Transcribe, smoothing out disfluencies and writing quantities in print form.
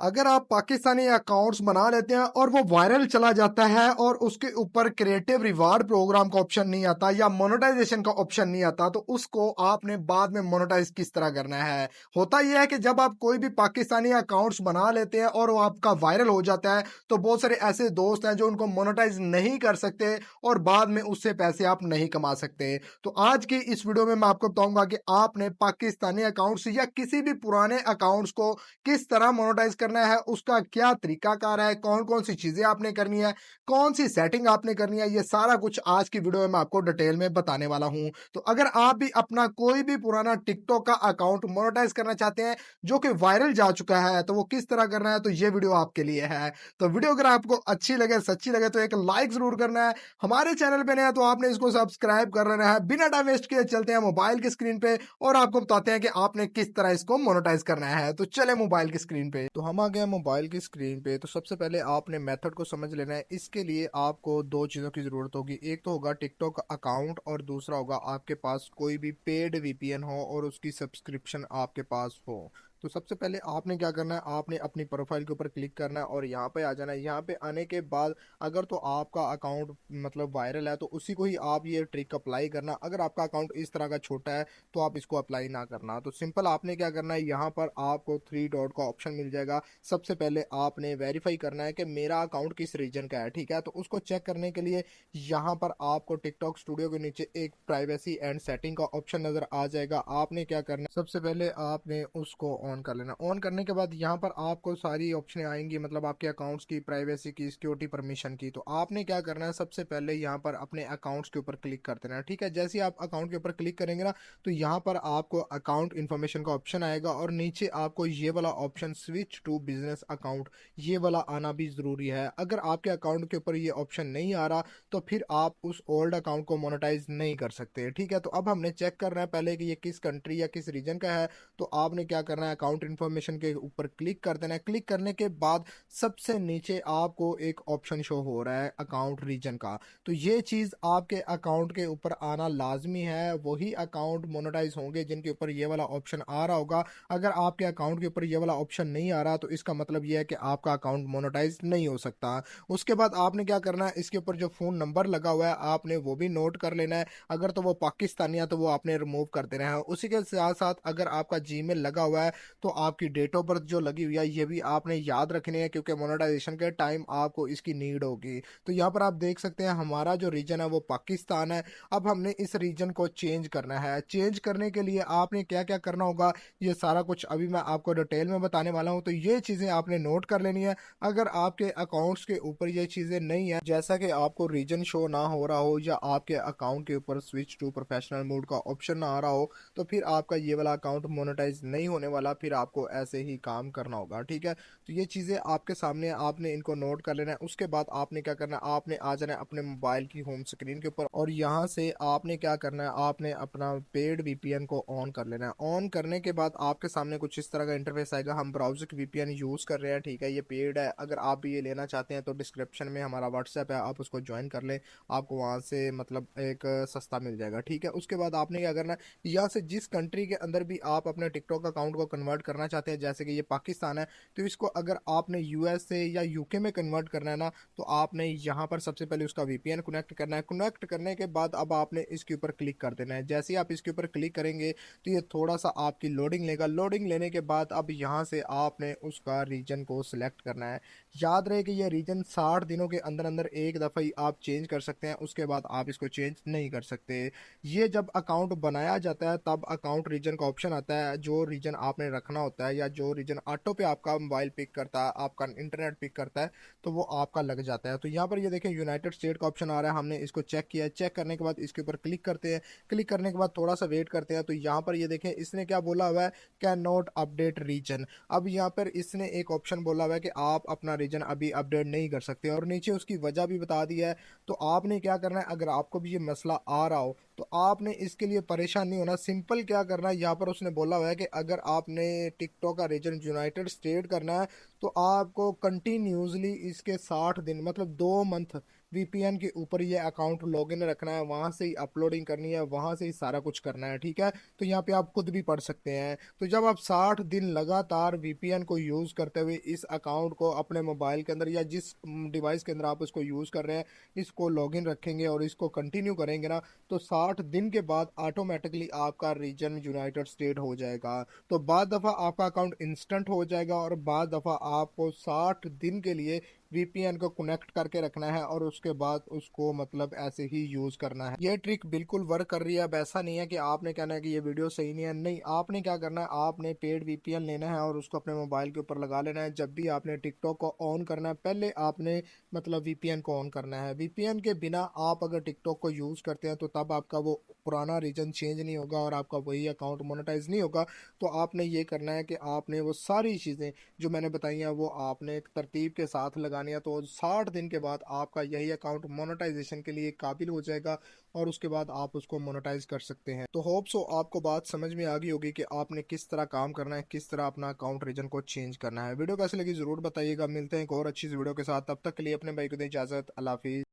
अगर आप पाकिस्तानी अकाउंट्स बना लेते हैं और वो वायरल चला जाता है और उसके ऊपर क्रिएटिव रिवार्ड प्रोग्राम का ऑप्शन नहीं आता या मोनेटाइजेशन का ऑप्शन नहीं आता, तो उसको आपने बाद में मोनेटाइज किस तरह करना है। होता यह है कि जब आप कोई भी पाकिस्तानी अकाउंट्स बना लेते हैं और वो आपका वायरल हो जाता है, तो बहुत सारे ऐसे दोस्त हैं जो उनको मोनेटाइज नहीं कर सकते और बाद में उससे पैसे आप नहीं कमा सकते। तो आज की इस वीडियो में मैं आपको बताऊंगा कि आपने पाकिस्तानी अकाउंट्स या किसी भी पुराने अकाउंट्स को किस तरह मोनेटाइज करना है, उसका क्या तरीकाकार है, कौन कौन सी चीजें आपने करनी है, कौन सी सेटिंग आपने करनी है, ये सारा कुछ आज की वीडियो में मैं आपको डिटेल में बताने वाला हूं। तो अगर आप भी अपना कोई भी पुराना टिकटॉक का अकाउंट मोनेटाइज करना चाहते हैं जो कि वायरल जा चुका है, तो वो किस तरह करना है, तो ये वीडियो आपके लिए है। तो वीडियो अगर आपको अच्छी लगे, सच्ची लगे, तो एक लाइक जरूर करना है। हमारे चैनल पे नया तो आपने इसको सब्सक्राइब कर लेना है। बिना टाइम वेस्ट किए चलते हैं मोबाइल की स्क्रीन पे और आपको बताते हैं कि आपने किस तरह इसको मोनेटाइज करना है। तो चले मोबाइल की स्क्रीन पे। तो हम आ गए मोबाइल की स्क्रीन पे। तो सबसे पहले आपने मेथड को समझ लेना है। इसके लिए आपको दो चीज़ों की ज़रूरत होगी। एक तो होगा टिकटॉक अकाउंट और दूसरा होगा आपके पास कोई भी पेड वीपीएन हो और उसकी सब्सक्रिप्शन आपके पास हो। तो सबसे पहले आपने क्या करना है, आपने अपनी प्रोफाइल के ऊपर क्लिक करना है और यहाँ पे आ जाना है। यहाँ पे आने के बाद अगर तो आपका अकाउंट मतलब वायरल है तो उसी को ही आप ये ट्रिक अप्लाई करना। अगर आपका अकाउंट इस तरह का छोटा है तो आप इसको अप्लाई ना करना। तो सिंपल आपने क्या करना है, यहाँ पर आपको थ्री डॉट का ऑप्शन मिल जाएगा। सबसे पहले आपने वेरीफाई करना है कि मेरा अकाउंट किस रीजन का है, ठीक है। तो उसको चेक करने के लिए यहाँ पर आपको टिकटॉक स्टूडियो के नीचे एक प्राइवेसी एंड सेटिंग का ऑप्शन नजर आ जाएगा। आपने क्या करना है, सबसे पहले आपने उसको ऑन कर लेना। ऑन करने के बाद यहाँ पर आपको सारी ऑप्शन आएंगी, मतलब आपके अकाउंट्स की, प्राइवेसी की, सिक्योरिटी परमिशन की। तो आपने क्या करना है, सबसे पहले यहाँ पर अपने अकाउंट्स के ऊपर क्लिक कर देना है, ठीक है। जैसे ही आप अकाउंट के ऊपर क्लिक करेंगे ना, तो यहाँ पर आपको अकाउंट इन्फॉर्मेशन का ऑप्शन आएगा और नीचे आपको ये वाला option switch to business account, ये वाला आना भी ज़रूरी है। अगर आपके अकाउंट के ऊपर ये ऑप्शन नहीं आ रहा तो फिर आप उस ओल्ड अकाउंट को मोनेटाइज नहीं कर सकते, ठीक है। तो अब हमने चेक करना है पहले कि ये किस कंट्री या किस रीजन का है। तो आपने क्या करना है, अकाउंट इन्फॉर्मेशन के ऊपर क्लिक कर देना है। क्लिक करने के बाद सबसे नीचे आपको एक ऑप्शन शो हो रहा है अकाउंट रीजन का। तो ये चीज़ आपके अकाउंट के ऊपर आना लाजमी है। वही अकाउंट मोनेटाइज होंगे जिनके ऊपर ये वाला ऑप्शन आ रहा होगा। अगर आपके अकाउंट के ऊपर ये वाला ऑप्शन नहीं आ रहा तो इसका मतलब ये है कि आपका अकाउंट मोनेटाइज नहीं हो सकता। उसके बाद आपने क्या करना है, इसके ऊपर जो फ़ोन नंबर लगा हुआ है आपने वो भी नोट कर लेना है। अगर तो वो पाकिस्तानी है तो वो आपने रिमूव कर देना है। उसी के साथ साथ अगर आपका जीमेल लगा हुआ है तो आपकी डेट ऑफ बर्थ जो लगी हुई है ये भी आपने याद रखनी है, क्योंकि मोनेटाइजेशन के टाइम आपको इसकी नीड होगी। तो यहाँ पर आप देख सकते हैं हमारा जो रीजन है वो पाकिस्तान है। अब हमने इस रीजन को चेंज करना है। चेंज करने के लिए आपने क्या क्या करना होगा, ये सारा कुछ अभी मैं आपको डिटेल में बताने वाला हूँ। तो ये चीज़ें आपने नोट कर लेनी है। अगर आपके अकाउंट्स के ऊपर ये चीज़ें नहीं है, जैसा कि आपको रीजन शो ना हो रहा हो या आपके अकाउंट के ऊपर स्विच टू प्रोफेशनल मोड का ऑप्शन ना आ रहा हो, तो फिर आपका ये वाला अकाउंट मोनेटाइज नहीं होने वाला। फिर आपको ऐसे ही काम करना होगा, ठीक है। तो ये चीज़ें आपके सामने, आपने इनको नोट कर लेना है। उसके बाद आपने क्या करना है, आपने आ जाना है अपने मोबाइल की होम स्क्रीन के ऊपर और यहाँ से आपने क्या करना है, आपने अपना पेड वीपीएन को ऑन कर लेना है। ऑन करने के बाद आपके सामने कुछ इस तरह का इंटरफेस आएगा। हम ब्राउजर वीपीएन यूज़ कर रहे हैं, ठीक है, ये पेड है। अगर आप भी ये लेना चाहते हैं तो डिस्क्रिप्शन में हमारा व्हाट्सएप है, आप उसको ज्वाइन कर लें। आपको वहाँ से मतलब एक सस्ता मिल जाएगा, ठीक है। उसके बाद आपने क्या करना है, यहाँ से जिस कंट्री के अंदर भी आप अपने टिकटॉक अकाउंट को कन्वर्ट करना चाहते हैं, जैसे कि ये पाकिस्तान है, तो इसको अगर आपने यूएस से या यूके में कन्वर्ट करना है ना, तो आपने यहाँ पर सबसे पहले उसका वीपीएन कनेक्ट करना है। कनेक्ट करने के बाद अब आपने इसके ऊपर क्लिक कर देना है। जैसे ही आप इसके ऊपर क्लिक करेंगे तो ये थोड़ा सा आपकी लोडिंग लेगा। लोडिंग लेने के बाद अब यहाँ से आपने उसका रीजन को सिलेक्ट करना है। याद रहे कि ये रीजन 60 दिनों के अंदर अंदर एक दफ़ा ही आप चेंज कर सकते हैं, उसके बाद आप इसको चेंज नहीं कर सकते। ये जब अकाउंट बनाया जाता है तब अकाउंट रीजन का ऑप्शन आता है। जो रीजन आपने रखना होता है या जो रीजन ऑटो पे आपका मोबाइल पिक करता है, आपका इंटरनेट पिक करता है, तो वो आपका लग जाता है। तो यहाँ पर ये देखें यूनाइटेड स्टेट का ऑप्शन आ रहा है। हमने इसको चेक किया। चेक करने के बाद इसके ऊपर क्लिक करते हैं। क्लिक करने के बाद थोड़ा सा वेट करते हैं। तो यहाँ पर ये देखें इसने क्या बोला हुआ है, कैन नॉट अपडेट रीजन। अब यहाँ पर इसने एक ऑप्शन बोला हुआ है कि आप अपना रीजन अभी अपडेट नहीं कर सकते और नीचे उसकी वजह भी बता दी है। तो आपने क्या करना है, अगर आपको भी ये मसला आ रहा हो तो आपने इसके लिए परेशान नहीं होना। सिंपल क्या करना है, यहाँ पर उसने बोला हुआ है कि अगर आपने टिकटॉक का रीजन यूनाइटेड स्टेट करना है तो आपको कंटिन्यूसली इसके 60 दिन मतलब 2 मंथ वीपीएन के ऊपर ये अकाउंट लॉगिन रखना है, वहां से ही अपलोडिंग करनी है, वहां से ही सारा कुछ करना है। ठीक है, तो यहाँ पे आप खुद भी पढ़ सकते हैं। तो जब आप 60 दिन लगातार वीपीएन को यूज करते हुए इस अकाउंट को अपने मोबाइल के अंदर या जिस डिवाइस के अंदर आप इसको यूज कर रहे हैं इसको लॉगिन रखेंगे और इसको कंटिन्यू करेंगे ना, तो 60 दिन के बाद ऑटोमेटिकली आपका रीजन यूनाइटेड स्टेट हो जाएगा। तो बाद दफ़ा आपका अकाउंट इंस्टेंट हो जाएगा और बाद दफ़ा आपको 60 दिन के लिए वीपीएन को कनेक्ट करके रखना है और उसके बाद उसको मतलब ऐसे ही यूज करना है। ये ट्रिक बिल्कुल वर्क कर रही है। अब ऐसा नहीं है कि आपने कहना है कि ये वीडियो सही नहीं है, नहीं, आपने क्या करना है, आपने पेड वीपीएन लेना है और उसको अपने मोबाइल के ऊपर लगा लेना है। जब भी आपने टिकटॉक को ऑन करना है पहले आपने मतलब वीपीएन को ऑन करना है। वीपीएन के बिना आप अगर टिकटॉक को यूज करते हैं तो तब आपका वो पुराना रीजन चेंज नहीं होगा और आपका वही अकाउंट मोनेटाइज नहीं होगा। तो आपने ये करना है कि आपने वो सारी चीज़ें जो मैंने बताई हैं वो आपने एक तरतीब के साथ लगानी है। तो 60 दिन के बाद आपका यही अकाउंट मोनेटाइजेशन के लिए काबिल हो जाएगा और उसके बाद आप उसको मोनेटाइज कर सकते हैं। तो होप सो आपको बात समझ में आ गई होगी कि आपने किस तरह काम करना है, किस तरह अपना अकाउंट रीजन को चेंज करना है। वीडियो कैसे लगी ज़रूर बताइएगा। मिलते हैं एक और अच्छी वीडियो के साथ, तब तक के लिए अपने भाई को दें इजाज़त। अल्लाह हाफिज़।